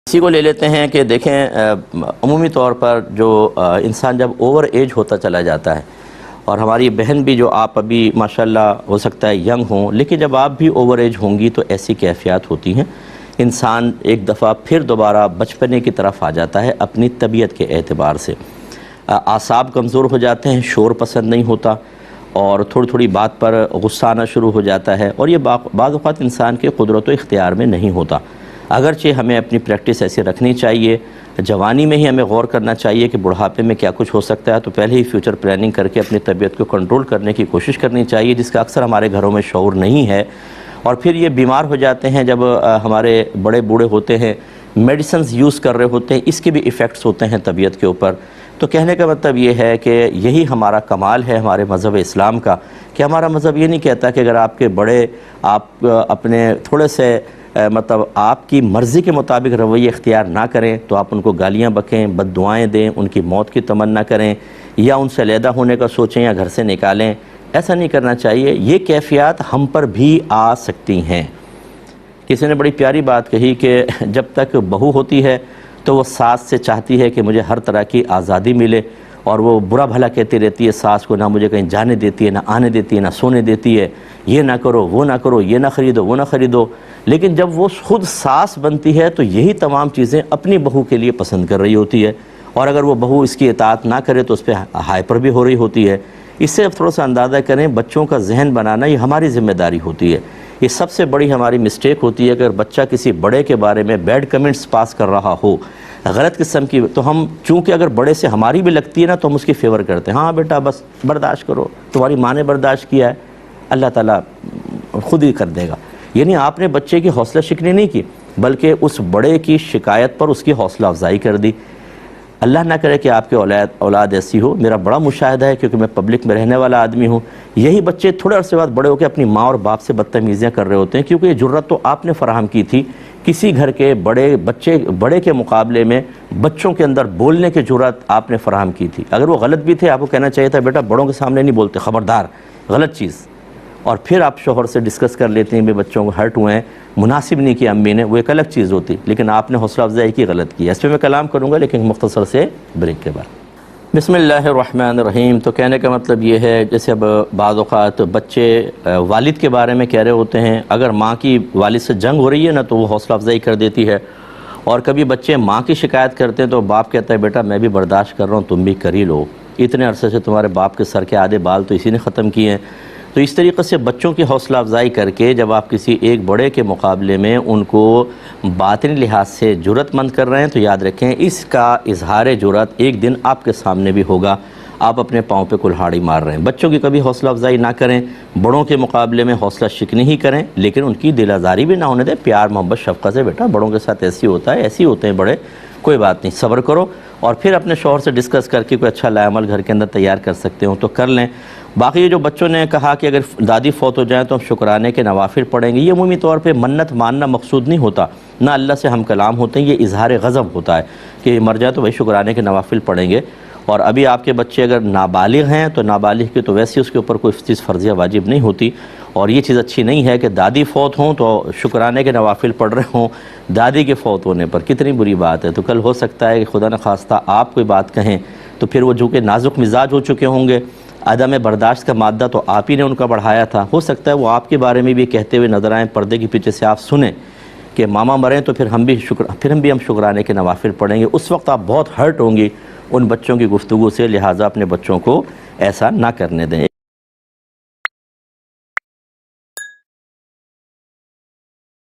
اسی کو لے لیتے ہیں کہ دیکھیں عمومی طور پر جو انسان جب اوور ایج ہوتا چلا جاتا ہے، اور ہماری بہن بھی جو آپ ابھی ماشاءاللہ ہو سکتا ہے ینگ ہوں، لیکن جب آپ بھی اوور ایج ہوں گی تو ایسی کیفیات ہوتی ہیں، انسان ایک دفعہ پھر دوبارہ بچپنے کی طرف آ جاتا ہے اپنی طبیعت کے اعتبار سے۔ اعصاب کمزور ہو جاتے ہیں، شور پسند نہیں ہوتا، اور تھوڑی تھوڑی بات پر غصہ آنا شروع ہو جاتا ہے، اور یہ بعض اوقات انسان کے قدرت و اختیار میں نہیں ہوتا۔ اگرچہ ہمیں اپنی پریکٹس ایسے رکھنی چاہیے، جوانی میں ہی ہمیں غور کرنا چاہیے کہ بڑھاپے میں کیا کچھ ہو سکتا ہے، تو پہلے ہی فیوچر پلاننگ کر کے اپنی طبیعت کو کنٹرول کرنے کی کوشش کرنی چاہیے، جس کا اکثر ہمارے گھروں میں شعور نہیں ہے۔ اور پھر یہ بیمار ہو جاتے ہیں جب ہمارے بڑے بوڑھے ہوتے ہیں، میڈیسنز یوز کر رہے ہوتے ہیں، اس کے بھی ایفیکٹس ہوتے ہیں طبیعت کے اوپر۔ تو کہنے کا مطلب یہ ہے کہ یہی ہمارا کمال ہے ہمارے مذہب اسلام کا، کہ ہمارا مذہب یہ نہیں کہتا کہ اگر آپ کے بڑے آپ اپنے تھوڑے سے مطلب آپ کی مرضی کے مطابق رویہ اختیار نہ کریں تو آپ ان کو گالیاں بکیں، بد دعائیں دیں، ان کی موت کی تمنا کریں، یا ان سے علیحدہ ہونے کا سوچیں یا گھر سے نکالیں۔ ایسا نہیں کرنا چاہیے۔ یہ کیفیات ہم پر بھی آ سکتی ہیں۔ کسی نے بڑی پیاری بات کہی کہ جب تک بہو ہوتی ہے تو وہ ساس سے چاہتی ہے کہ مجھے ہر طرح کی آزادی ملے، اور وہ برا بھلا کہتی رہتی ہے ساس کو، نہ مجھے کہیں جانے دیتی ہے، نہ آنے دیتی ہے، نہ سونے دیتی ہے، یہ نہ کرو، وہ نہ کرو، یہ نہ خریدو، وہ نہ خریدو۔ لیکن جب وہ خود ساس بنتی ہے تو یہی تمام چیزیں اپنی بہو کے لیے پسند کر رہی ہوتی ہے، اور اگر وہ بہو اس کی اطاعت نہ کرے تو اس پہ ہائپر بھی ہو رہی ہوتی ہے۔ اس سے اب تھوڑا سا اندازہ کریں، بچوں کا ذہن بنانا یہ ہماری ذمہ داری ہوتی ہے۔ یہ سب سے بڑی ہماری مسٹیک ہوتی ہے کہ اگر بچہ کسی بڑے کے بارے میں بیڈ کمنٹس پاس کر رہا ہو، غلط قسم کی، تو ہم چونکہ اگر بڑے سے ہماری بھی لگتی ہے نا تو ہم اس کی فیور کرتے ہیں، ہاں بیٹا بس برداشت کرو، تمہاری ماں نے برداشت کیا ہے، اللہ تعالیٰ خود ہی کر دے گا۔ یعنی آپ نے بچے کی حوصلہ شکنی نہیں کی، بلکہ اس بڑے کی شکایت پر اس کی حوصلہ افزائی کر دی۔ اللہ نہ کرے کہ آپ کے اولاد ایسی ہو۔ میرا بڑا مشاہدہ ہے، کیونکہ میں پبلک میں رہنے والا آدمی ہوں، یہی بچے تھوڑے عرصے بعد بڑے ہو کے اپنی ماں اور باپ سے بدتمیزیاں کر رہے ہوتے ہیں، کیونکہ یہ جرت تو آپ نے فراہم کی تھی۔ کسی گھر کے بڑے کے مقابلے میں بچوں کے اندر بولنے کی جرت آپ نے فراہم کی تھی۔ اگر وہ غلط بھی تھے، آپ کو کہنا چاہیے تھا بیٹا بڑوں کے سامنے نہیں بولتے، خبردار، غلط چیز۔ اور پھر آپ شوہر سے ڈسکس کر لیتے ہیں کہ بچوں کو ہرٹ ہوئے ہیں، مناسب نہیں کی امی نے، وہ ایک الگ چیز ہوتی، لیکن آپ نے حوصلہ افزائی کی، غلط کی۔ اس پہ میں کلام کروں گا لیکن مختصر سے بریک کے بعد۔ بسم اللہ الرحمن الرحیم۔ تو کہنے کا مطلب یہ ہے، جیسے اب بعض اوقات بچے والد کے بارے میں کہہ رہے ہوتے ہیں، اگر ماں کی والد سے جنگ ہو رہی ہے نا تو وہ حوصلہ افزائی کر دیتی ہے، اور کبھی بچے ماں کی شکایت کرتے ہیں تو باپ کہتا ہے بیٹا میں بھی برداشت کر رہا ہوں، تم بھی کر ہی لو، اتنے عرصے سے تمہارے باپ کے سر کے آدھے بال تو اسی نے ختم کیے ہیں۔ تو اس طریقے سے بچوں کی حوصلہ افزائی کر کے جب آپ کسی ایک بڑے کے مقابلے میں ان کو باطنی لحاظ سے جرأت مند کر رہے ہیں، تو یاد رکھیں اس کا اظہار جرأت ایک دن آپ کے سامنے بھی ہوگا، آپ اپنے پاؤں پہ کلہاڑی مار رہے ہیں۔ بچوں کی کبھی حوصلہ افزائی نہ کریں، بڑوں کے مقابلے میں حوصلہ شکنی ہی کریں، لیکن ان کی دل آزاری بھی نہ ہونے دیں، پیار محبت شفقت سے، بیٹا بڑوں کے ساتھ ایسی ہوتا ہے، ایسی ہوتے ہیں بڑے، کوئی بات نہیں، صبر کرو، اور پھر اپنے شوہر سے ڈسکس کر کے کوئی اچھا لائے عمل گھر کے اندر تیار کر سکتے ہوں تو کر لیں۔ باقی یہ جو بچوں نے کہا کہ اگر دادی فوت ہو جائیں تو ہم شکرانے کے نوافل پڑھیں گے، یہ عمومی طور پہ منت ماننا مقصود نہیں ہوتا، نہ اللہ سے ہم کلام ہوتے ہیں، یہ اظہار غضب ہوتا ہے کہ مر جائے تو وہی شکرانے کے نوافل پڑھیں گے۔ اور ابھی آپ کے بچے اگر نابالغ ہیں تو نابالغ کی تو ویسے اس کے اوپر کوئی چیز فرضیہ واجب نہیں ہوتی، اور یہ چیز اچھی نہیں ہے کہ دادی فوت ہوں تو شکرانے کے نوافل پڑھ رہے ہوں دادی کے فوت ہونے پر، کتنی بری بات ہے۔ تو کل ہو سکتا ہے کہ خدا نخواستہ آپ کوئی بات کہیں تو پھر وہ جو کہ نازک مزاج ہو چکے ہوں گے، عدم برداشت کا مادہ تو آپ ہی نے ان کا بڑھایا تھا، ہو سکتا ہے وہ آپ کے بارے میں بھی کہتے ہوئے نظر آئیں، پردے کے پیچھے سے آپ سنیں کہ ماما مریں تو پھر ہم بھی شکرانے کے نوافل پڑھیں گے۔ اس وقت آپ بہت ہرٹ ہوں گی ان بچوں کی گفتگو سے، لہٰذا اپنے بچوں کو ایسا نہ کرنے دیں۔